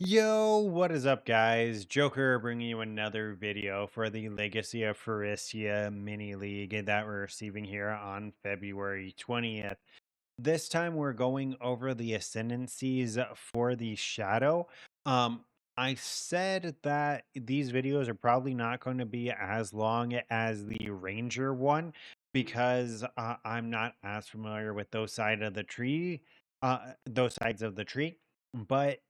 Yo, what is up, guys? Joker bringing you another video for the Legacy of Phercia mini league that we're receiving here on February 20th. This time we're going over the ascendancies for the shadow. Um, I said that these videos are probably not going to be as long as the ranger one because I'm not as familiar with those sides of the tree. But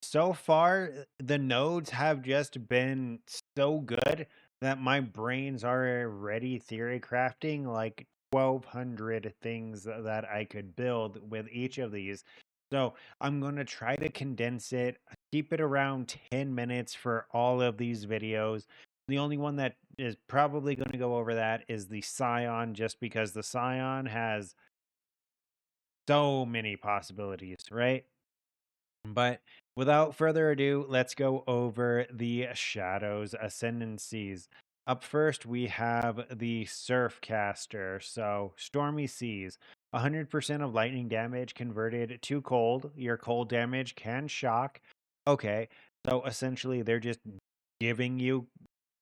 so far, the nodes have just been so good that my brains are already theory crafting like 1,200 things that I could build with each of these. So I'm going to try to condense it, keep it around 10 minutes for all of these videos. The only one that is probably going to go over that is the Scion, just because the Scion has so many possibilities, right? But without further ado, let's go over the shadows ascendancies. Up first, we have the Surfcaster. So, stormy seas. 100% of lightning damage converted to cold. Your cold damage can shock. Okay, so essentially, they're just giving you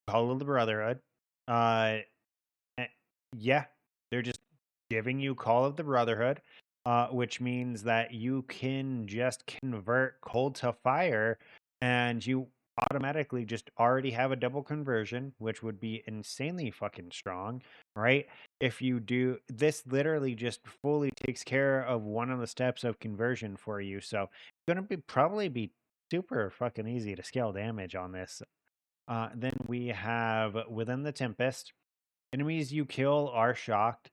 Call of the Brotherhood. Uh, Eh, yeah, they're just giving you Call of the Brotherhood, which means that you can just convert cold to fire, and you automatically just already have a double conversion, which would be insanely fucking strong, right? If you do this, literally just fully takes care of one of the steps of conversion for you. So it's gonna be probably be super fucking easy to scale damage on this. Then we have Within the Tempest. Enemies you kill are shocked.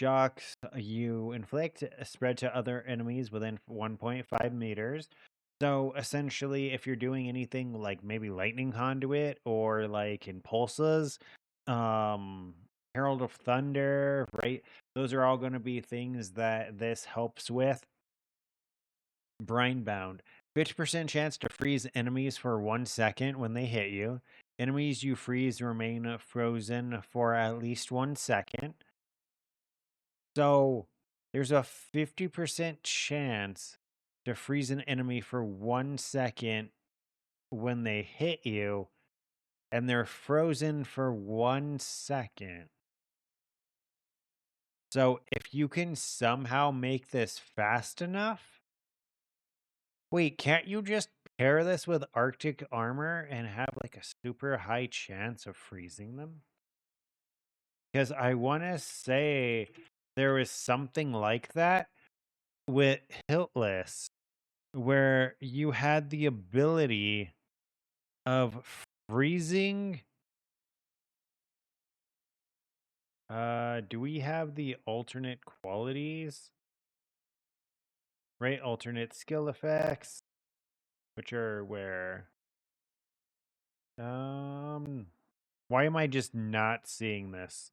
Shocks you inflict spread to other enemies within 1.5 meters. So essentially, if you're doing anything like maybe lightning conduit or like impulses, um, Herald of Thunder, right? Those are all going to be things that this helps with. Brine-bound. 50% chance to freeze enemies for 1 second when they hit you. Enemies you freeze remain frozen for at least 1 second. So there's a 50% chance to freeze an enemy for 1 second when they hit you, and they're frozen for 1 second. So if you can somehow make this fast enough, wait, can't you just pair this with Arctic armor and have like a super high chance of freezing them? Because I want to say there was something like that with Hiltless, where you had the ability of freezing. Do we have the alternate qualities? Right? Alternate skill effects, which are where why am I just not seeing this?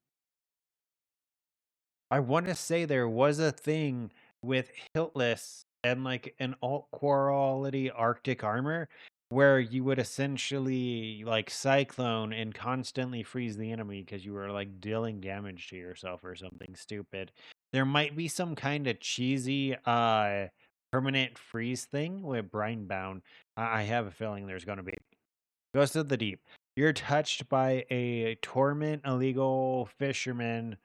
I want to say there was a thing with Hiltless and like an alt quality Arctic armor where you would essentially like cyclone and constantly freeze the enemy because you were like dealing damage to yourself or something stupid. There might be some kind of cheesy permanent freeze thing with Brine Bound. I have a feeling there's going to be. Ghost of the Deep. You're touched by a tormented illegal fisherman,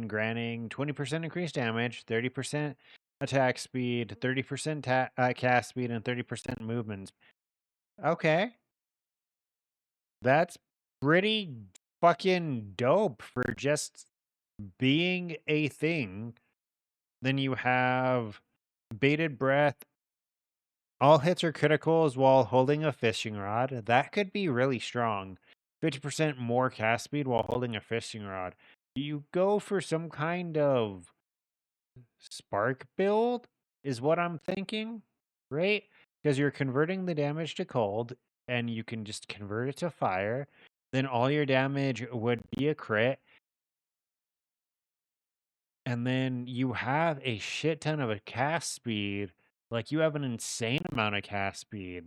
granting 20% increased damage, 30% attack speed, 30% cast speed, and 30% movement. Okay, that's pretty fucking dope for just being a thing. Then you have Bated Breath. All hits are criticals while holding a fishing rod. That could be really strong. 50% more cast speed while holding a fishing rod. You go for some kind of spark build, is what I'm thinking, right? Because you're converting the damage to cold and you can just convert it to fire. Then all your damage would be a crit. And then you have a shit ton of a cast speed. Like you have an insane amount of cast speed.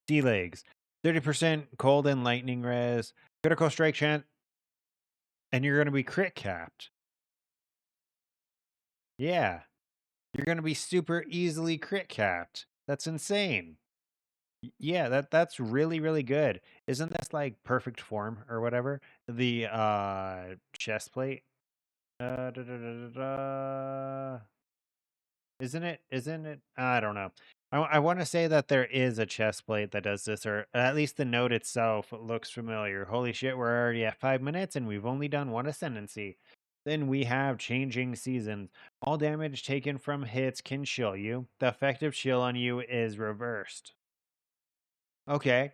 Sea legs, 30% cold and lightning res, critical strike chance, and you're going to be crit capped. Yeah. you're gonna be super easily crit capped. That's insane. Yeah, that's really, really good. Isn't this like perfect form or whatever? The chest plate. Da, da, da, da, da. Isn't it? Isn't it? I don't know. I want to say that there is a chest plate that does this, or at least the node itself looks familiar. Holy shit, we're already at 5 minutes and we've only done one ascendancy. Then we have changing seasons. All damage taken from hits can chill you. The effective chill on you is reversed. Okay,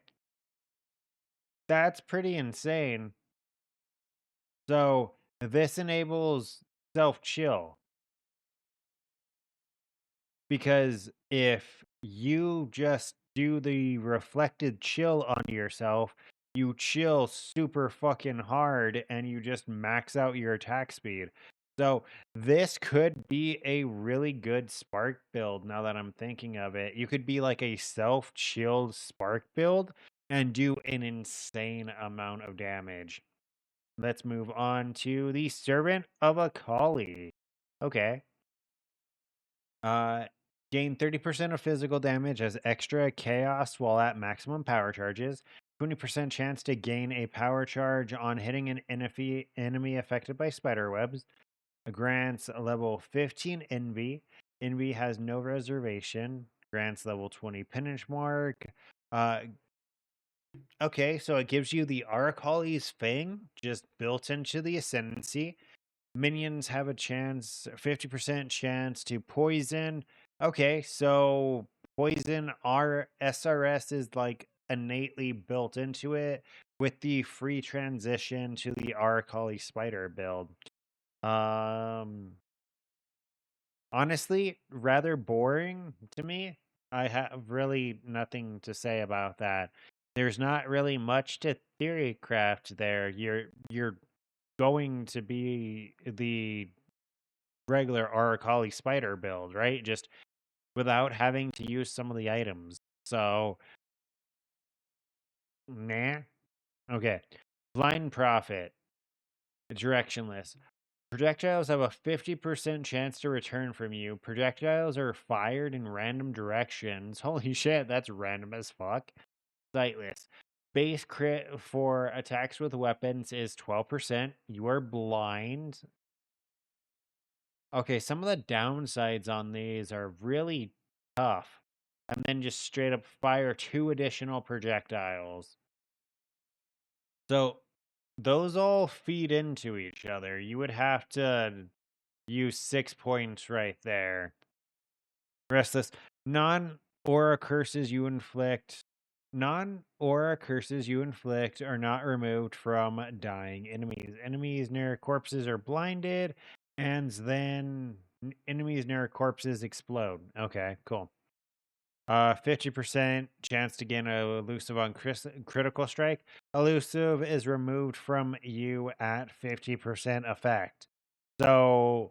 that's pretty insane. So this enables self chill. Because if you just do the reflected chill on yourself, you chill super fucking hard and you just max out your attack speed. So this could be a really good spark build now that I'm thinking of it. You could be like a self-chilled spark build and do an insane amount of damage. Let's move on to the Servant of Akali. Okay. Uh, Gain 30% of physical damage as extra chaos while at maximum power charges. 20% chance to gain a power charge on hitting an enemy affected by spider webs. Grants a level 15 envy. Envy has no reservation. Grants level 20 penance mark. Uh, okay, so it gives you the Arakaali's Fang just built into the Ascendency. Minions have a 50% chance to poison. Okay, so poison, our SRS is like innately built into it with the free transition to the Arakaali Spider build. Um, Honestly, rather boring to me. I have really nothing to say about that. There's not really much to theory craft there. You're going to be the regular Arakaali spider build, right? Just without having to use some of the items. So, nah. Okay. Blind Prophet, directionless. Projectiles have a 50% chance to return from you. Projectiles are fired in random directions. Holy shit, that's random as fuck. Sightless. Base crit for attacks with weapons is 12%. You are blind. Okay, some of the downsides on these are really tough. And then just straight up fire 2 additional projectiles. So those all feed into each other. You would have to use 6 points right there. Restless. Non-aura curses you inflict. Non-aura curses you inflict are not removed from dying enemies. Enemies near corpses are blinded, and then enemies near corpses explode. Okay, cool. 50% chance to gain a elusive on critical strike. Elusive is removed from you at 50% effect. So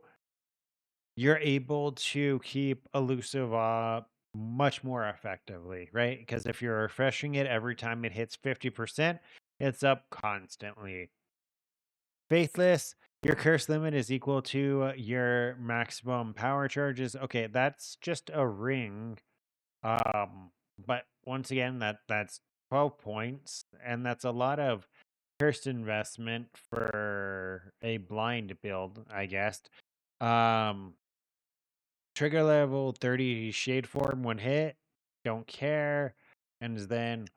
you're able to keep elusive up much more effectively, right? Because if you're refreshing it every time it hits 50%, it's up constantly. Faithless, your curse limit is equal to your maximum power charges. Okay, that's just a ring. But once again, that's 12 points, and that's a lot of cursed investment for a blind build, I guess. Um, Trigger level 30 shade form when hit, don't care, and then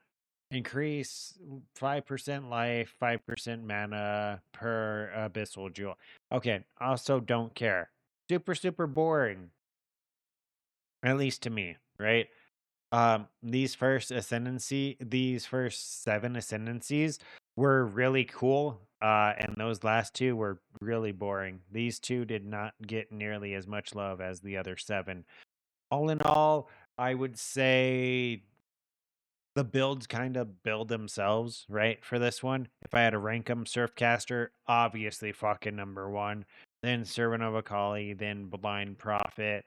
increase 5% life, 5% mana per abyssal jewel. Okay, also don't care. Super, super boring. At least to me, right? These first 7 ascendancies were really cool. And those last 2 were really boring. These 2 did not get nearly as much love as the other 7. All in all, I would say the builds kind of build themselves, right? For this one, if I had to rank them, Surfcaster, obviously fucking number 1, then Servant of Akali, then Blind Prophet.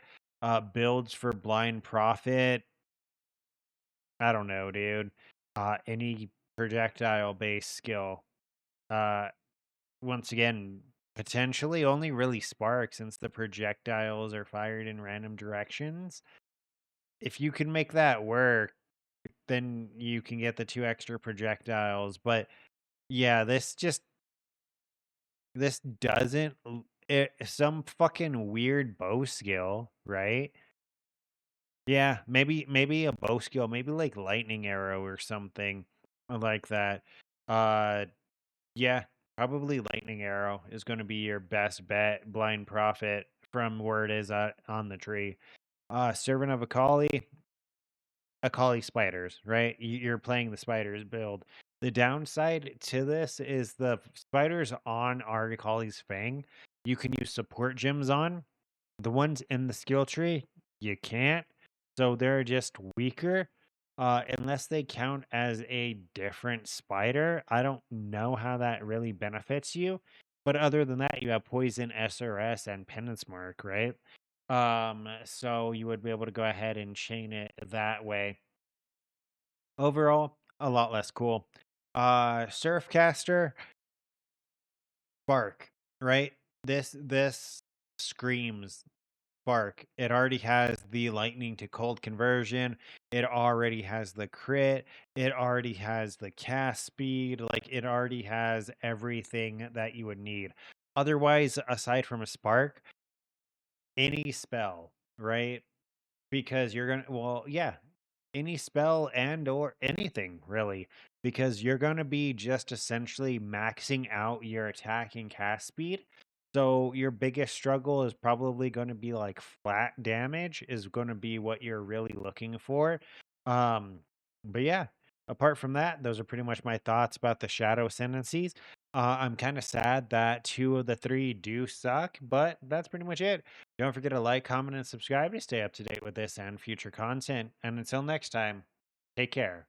Builds for Blind Prophet, I don't know, dude. Any projectile based skill. Uh, Once again, Potentially only really spark since the projectiles are fired in random directions. If you can make that work, then you can get the 2 extra projectiles. But yeah, this doesn't some fucking weird bow skill, right? Yeah, maybe a bow skill, maybe like lightning arrow or something like that. Uh yeah, probably lightning arrow is going to be your best bet. Blind prophet from where it is on the tree. Servant of Akali spiders, right? You're playing the spiders build. The downside to this is the spiders on Arakaali's Fang, you can use support gems on. The ones in the skill tree, you can't. So they're just weaker. Unless they count as a different spider. I don't know how that really benefits you. But other than that, you have poison, SRS, and penance mark, right? So you would be able to go ahead and chain it that way. Overall, a lot less cool. Surfcaster, Bark, right? This screams Bark. It already has the lightning to cold conversion. It already has the crit. It already has the cast speed. Like it already has everything that you would need. Otherwise, aside from a spark, any spell, right? Because you're gonna yeah, any spell and or anything really, because you're going to be just essentially maxing out your attack and cast speed. So your biggest struggle is probably going to be like flat damage is going to be what you're really looking for. um but yeah, apart from that, those are pretty much my thoughts about the shadow ascendancies. I'm kind of sad that 2 of the 3 do suck, but that's pretty much it. Don't forget to like, comment, and subscribe to stay up to date with this and future content. And until next time, take care.